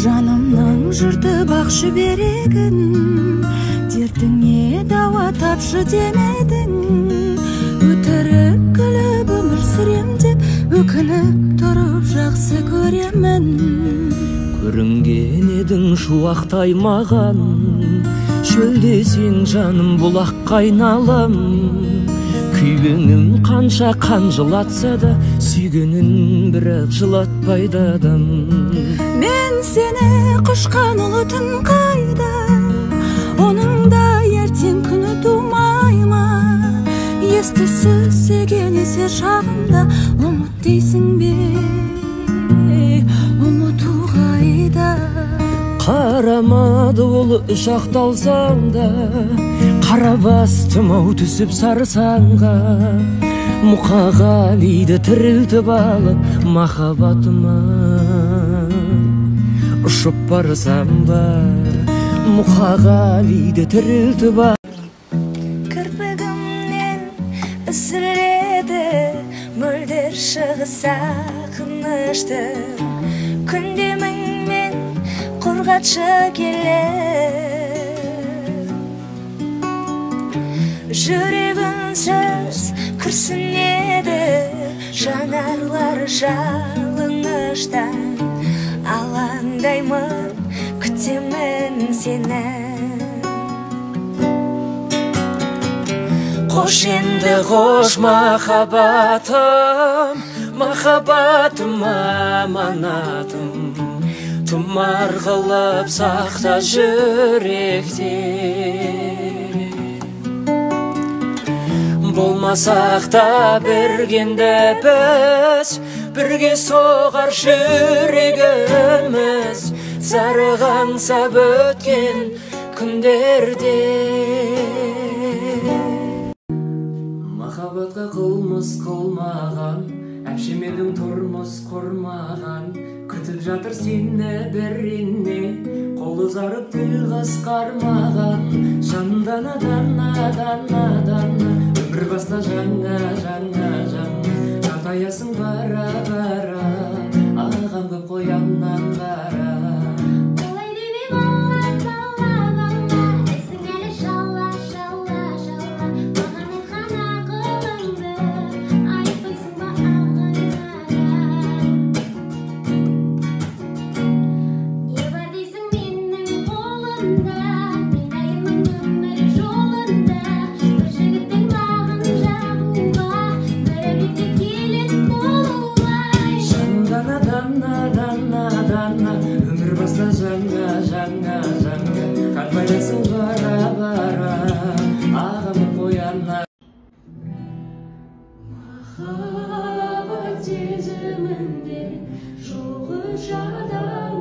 Жанымның жыртып ақшы берегін, дертіңе дауа тапшы демедің. Өтірік күліп өмір сүрем деп, өкініп тұрып жақсы көремін. Көрінген едің шуақтай маған, шөлдесең жаным бұлаққа айналам. Күйгенің қанша қанжылатса да, сүйгенін бірақ жылатпайды адам. Мен сені құшқан ұлы түн қайда, оның да ертең күні тумай ма? Естісіз сүйген есер шағында, ұмыт дейсің бе, ұмыту қайда? Қарамады ол ұшақталсаң да, қара бастым ау түсіп сарсаңға. Мұқағалиді тірілтіп алып, махаббатыма ұшып барсам ба, Мұқағалиді тірілтіп алып. Кірпігімнен үзіледі мөлдір шығыс сағынышты, күнде мыңмен қорғатшы келіп. Жүрегімсіз күрсінеді жанарлар жалыныштан, алаңдаймын, күтемін сені. Қош енді қош махаббатым, махаббатым аманатым, тұмар қылып сақта жүректе. Болмасақ та біргенде біз, бірге соғар жүрегіміз, зарығансап өткен күндерде. Махаббатқа қылмыс қылмаған, әпшемедің тұрмыс құрмаған, күтіп жатыр сені біріне, қол ұзарып тіл қысқармаған. Жандана дана дана дана, өмір баста жаңа жаңа жаңа, жатаясың бара бара, ағам көп қояннан бара. Өмір баста жаңа жаңа жаңа, қайтпайсың бара бара, ағамы қоянна. Махаббат сезімінде жоғы жадам,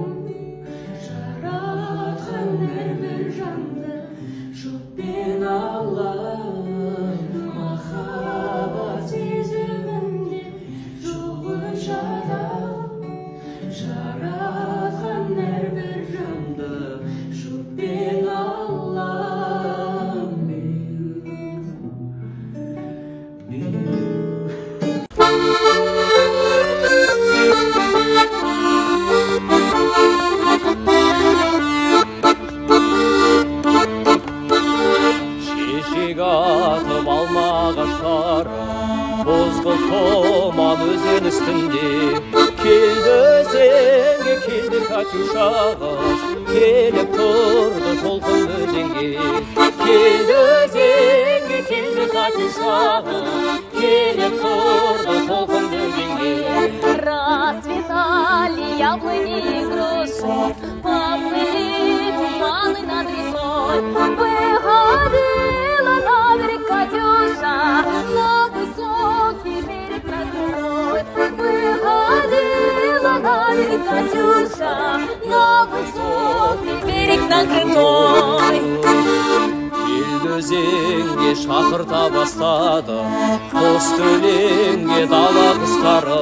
жаратқан әрбір жанды жұтпен алам. Махаббат сезімінде жоғы жадам, жаратқан әрбір жанды жұтпен алам. Шешек атып алмағаштары, бозғыл томан өзен үстінде, келді өзенге, келді Катюшағыз, келіп тұрды толқын өзенге. Келді өзенге, келді Катюшағыз, келіп тұрды толқын өзенге. Расцветали яблони и груши, поплыли туманы над рекой. Выходила на берег Катюша, на высокий берег над рекой. Выходила на берег Катюша, на высокий берег над рекой. Келді өзенге шақырта бастады, қос төленге дала құстары.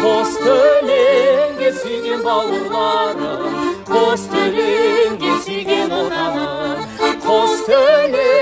Қос төленге сүйген бауырларым, қос төленге сүйген отаным, қос төленге